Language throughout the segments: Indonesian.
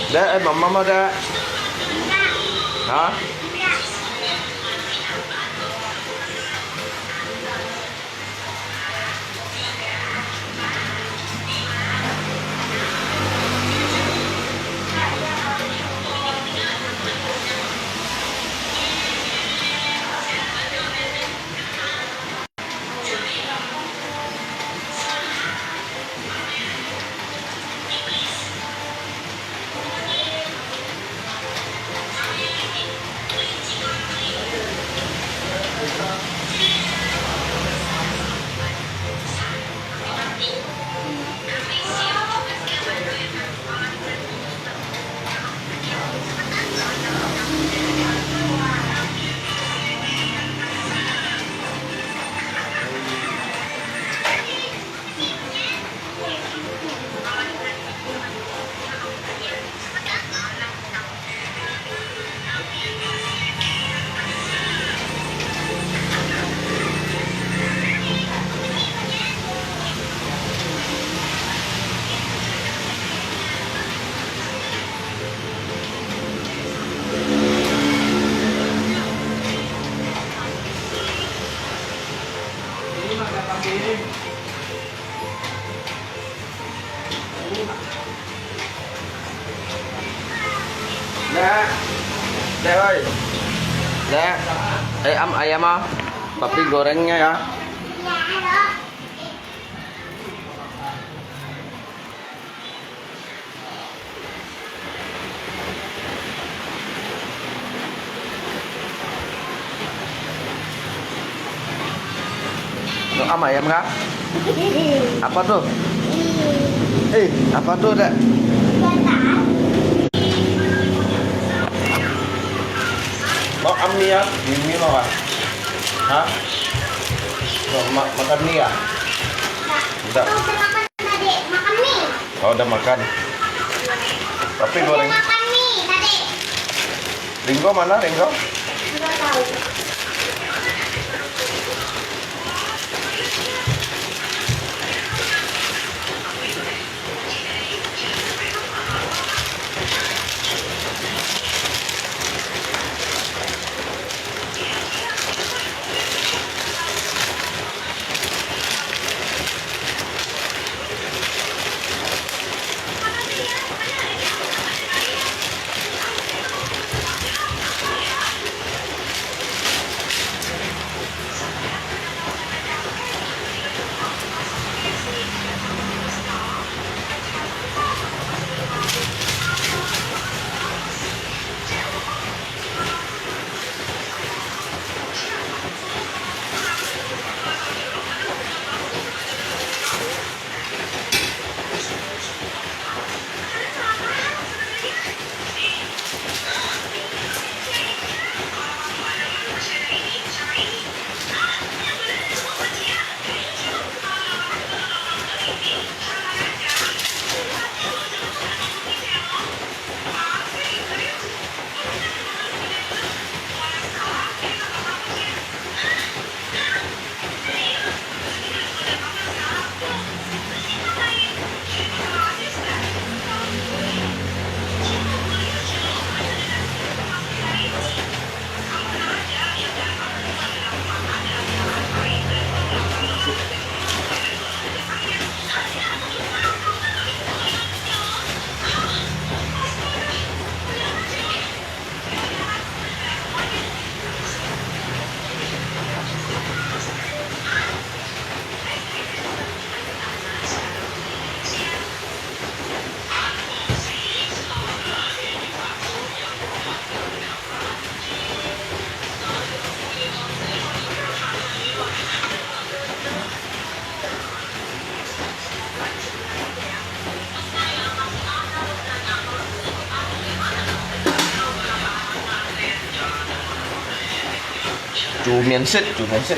Dek, mama dek. Hah? Dek, Dek ơi, Dek, ayam ah, papi gorengnya ya. Am ayam kah? Apa tuh? Apa tuh, Dek? Mau am nih ya? Ini mau kan? Hah? Mau makan mie ya? Udah. Makan mie. Oh, udah makan. Tapi goreng. Makan mie tadi. Ringo mana, Ringo? Enggak tahu. 煮面食，煮面食。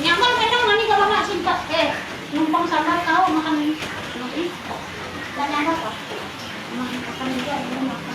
Nyaman kadang mani kalau nggak simpat numpang sama kau makan nasi dan apa pak makan juga makan.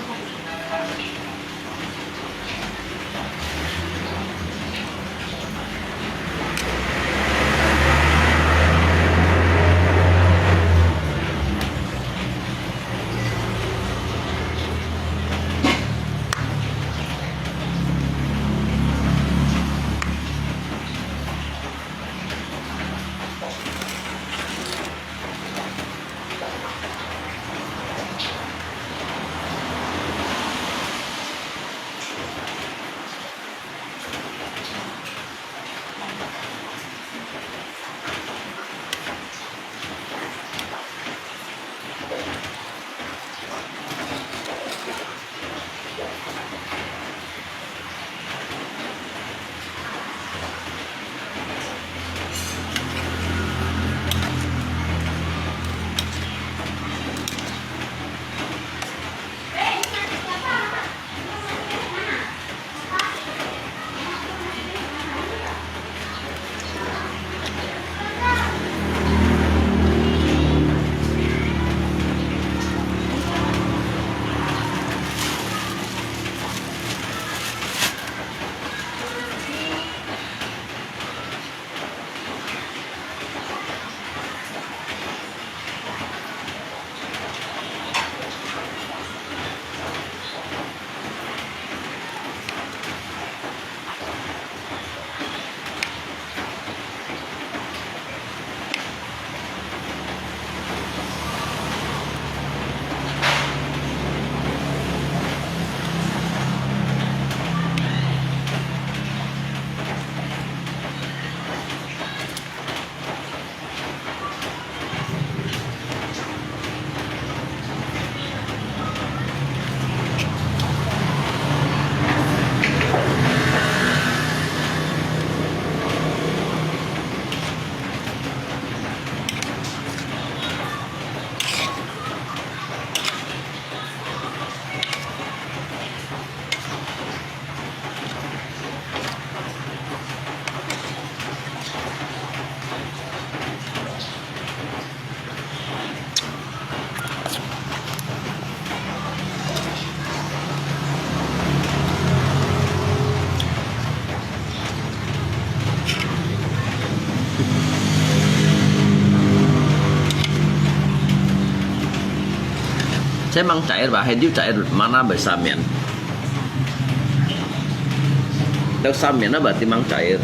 Saya mang cair ba, hindi cair mana ba sa amin? Daw sa amin na ba timang cair?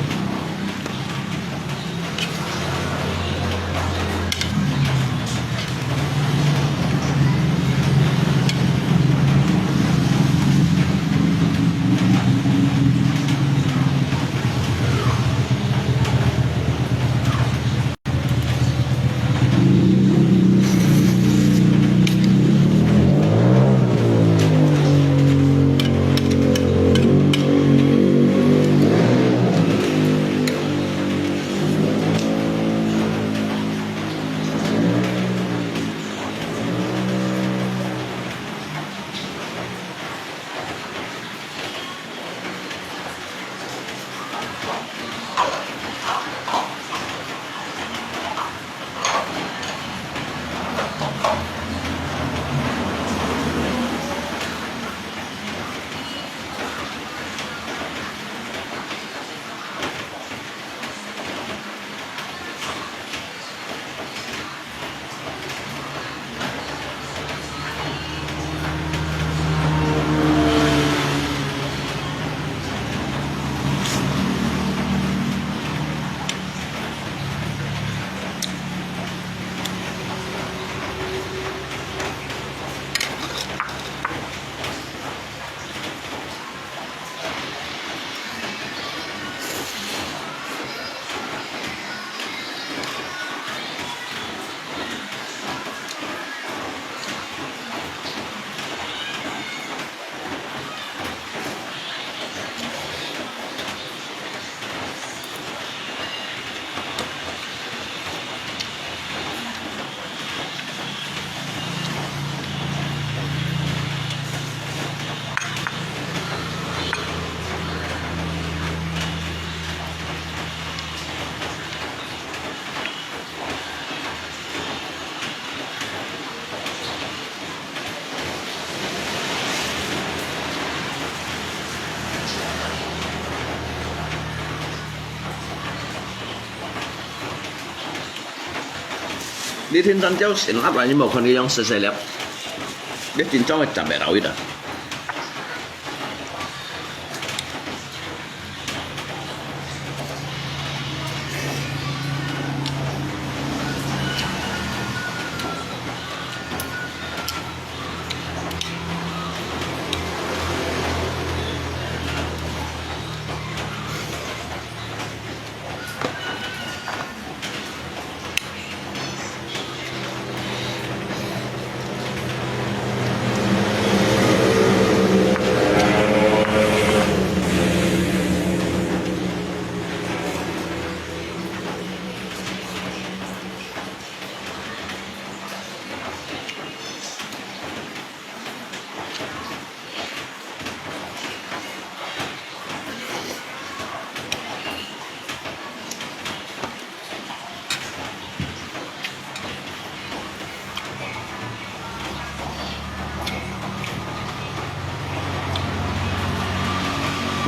Đi thiên tân cháu xịn lắm là nhưng mà con đi trong xe xe lép. Biết chính trong cái chả bẻ đầu ít à.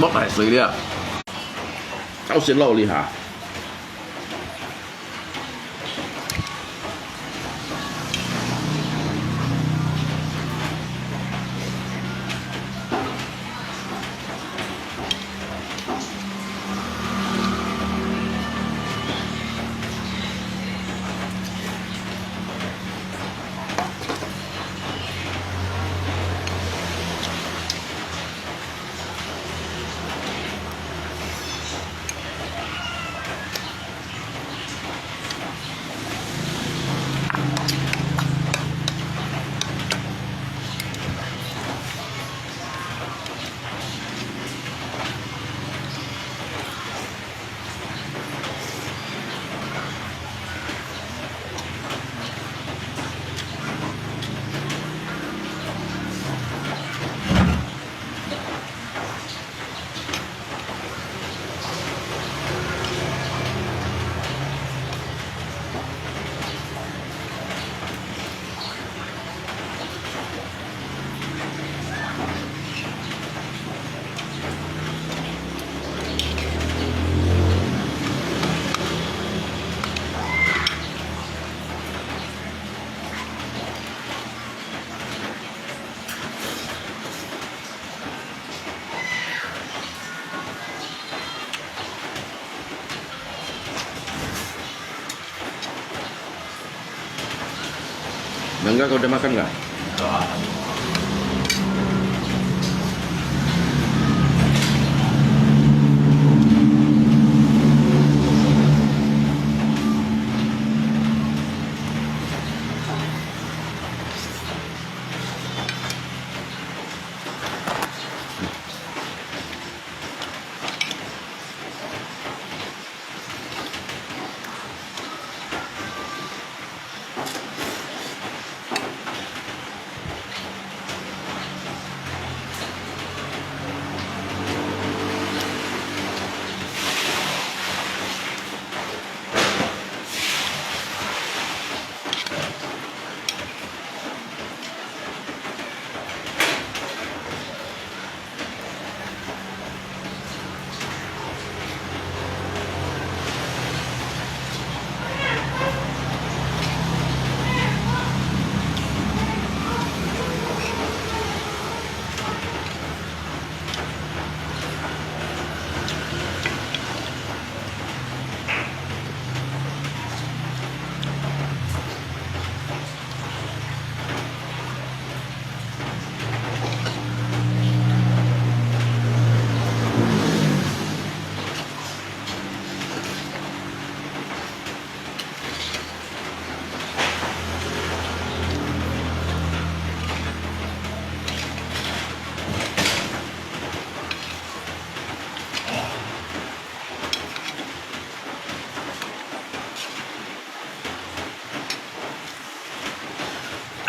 Mất hải水đi à. Cháu xin lâu đi hả? Enggak, kau udah makan nggak?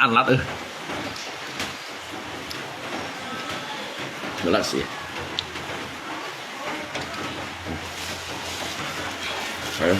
Ăn lát ư? Lát gì? Phải không?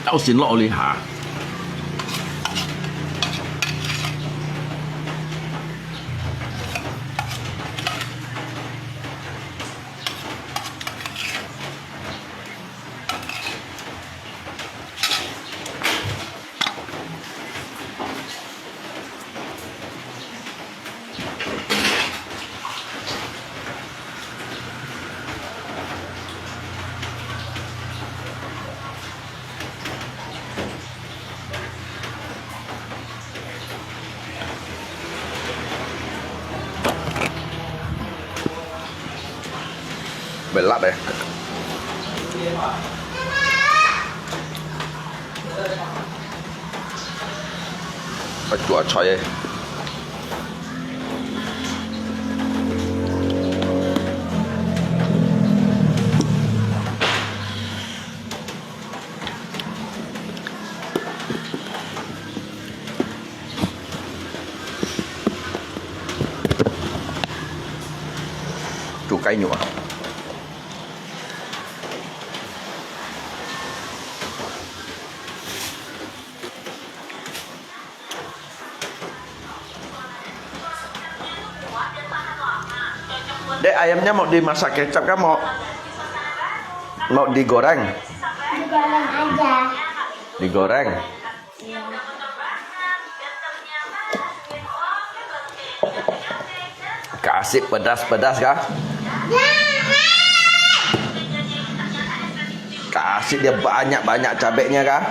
Tao xin lỗi đi hả? Berat deh. Phải chuột xoay đây. Cukainya. Dek, ayamnya mau dimasak kecap kan mau digoreng? Digoreng aja. Digoreng. Kasih pedas-pedas kah? Kasih dia banyak-banyak cabenya kah?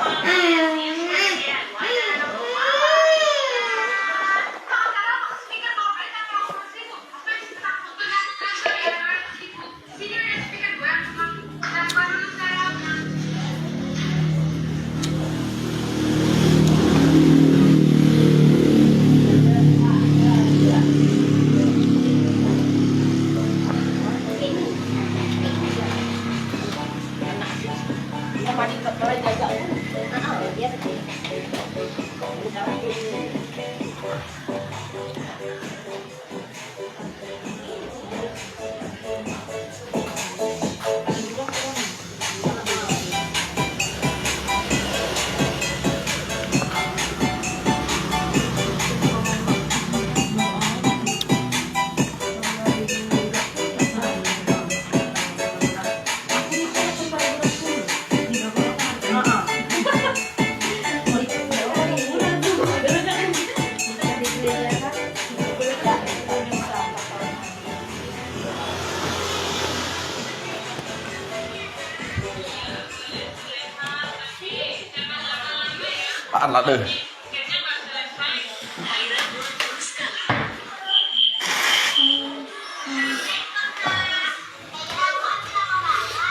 Anak deh.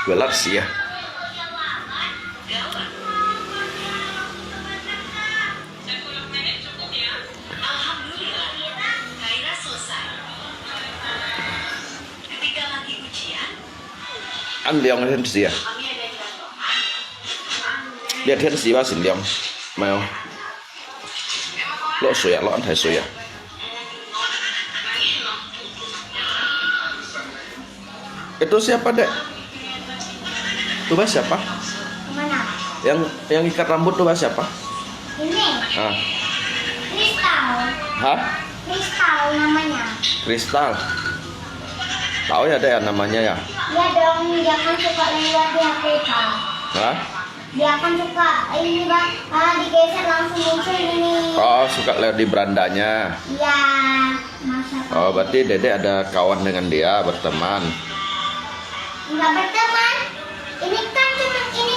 Gelap sih ya. Ăn liang là thiên gì à? Biết thiên gì ba xỉn liang, mày không? Lọ sủi à, lọ ăn thấy sủi à? Itu siapa dek? Tuh bahasa siapa? Mana? Yang ikat rambut tuh bahasa siapa? Ini. Ah. Kristal. Hah? Kristal namanya. Kristal. Tahu ya dek namanya ya? Dia dong, dia kan suka lewat di HP Pak. Hah? Dia kan suka ini Pak, digeser langsung muncul ini. Oh, suka lewat di berandanya. Iya, masa. Oh, berarti Dedek ada kawan dengan dia, berteman. Enggak berteman. Ini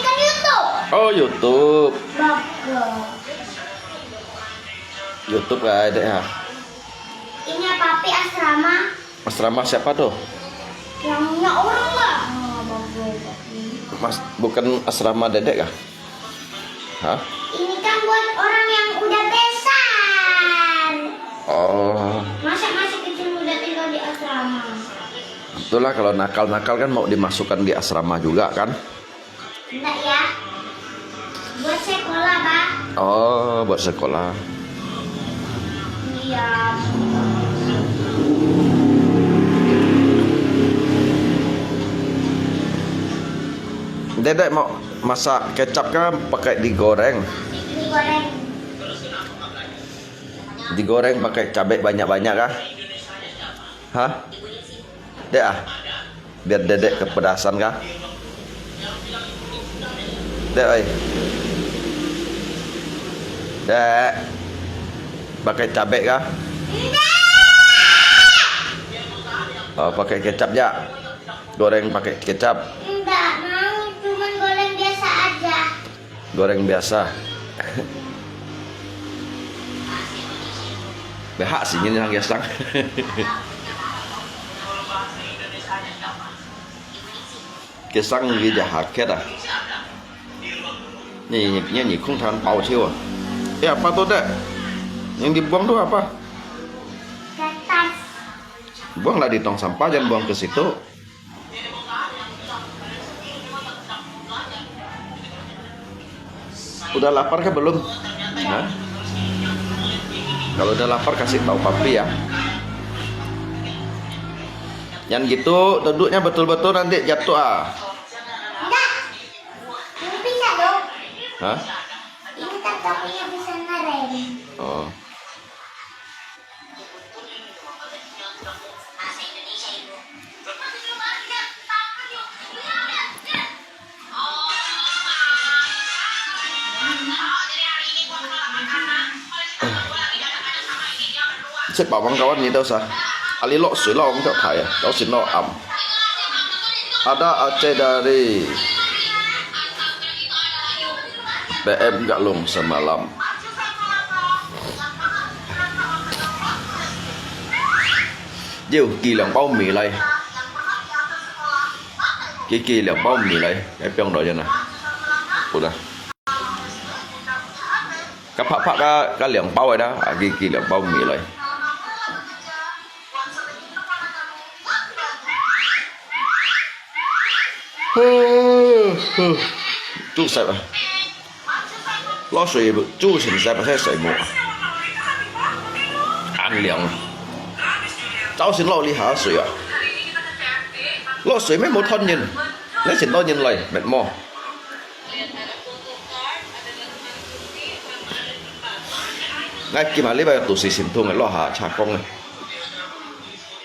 kan YouTube. Oh, YouTube. Bagus. YouTube lah Dedek ya. Ini papi asrama. Asrama siapa tuh? Yang punya orang lah. Oh, bagus. Mas, bukan asrama Dedek kah? Hah? Ini kan buat orang yang udah besar. Oh, Masa masih kecil udah tinggal di asrama. itulah kalau nakal-nakal kan mau dimasukkan di asrama juga kan? Enggak ya. Buat sekolah, Pak. Oh, buat sekolah. Iya. Dedek mau masak kecap kan pakai digoreng. Digoreng. Digoreng pakai cabai banyak-banyak kah? Hah? Dek ah? Biar Dedek kepedasan kah? Dek oi. Dek. Pakai cabai kah? Oh, pakai kecap ya? Goreng pakai kecap. Enggak mau, cuman goreng biasa aja. Goreng biasa. Behak sih ini yang gesang. Gesang ghi jahat ket ah. Nih không tahan bau siu ah. Apa tuh dek? Yang dibuang tuh apa? Kertas. Buanglah di tong sampah, jangan buang ke situ. Udah lapar kah belum? Hah? Kalau udah lapar kasih tahu papi ya. Yang gitu, duduknya betul-betul nanti jatuh ah. Enggak. Ini bisa dong. Hah? Ini tatapnya bisa ngerem. Oh. Sẽ bảo bằng kawan ni đâu sa? Ali lok sui lok ông thai à? Đó xin lok am. Ada Aceh dari DM Galung semalam. Diêu kỳ lượng bao mì này. Kỳ lượng bao mì này. Cái 병 đó cho nè. Udah. Các cái lượng bao này đó. Kỳ lượng bao mì này. Chú sạch à? Lo水chú成世咪真係水冇硬涼啊！早先攞呢下水啊，攞水咩冇吞人，你成多人嚟密麼？ngay kia mà lấy vào tủ xì xỉn thùng攞下茶工啊！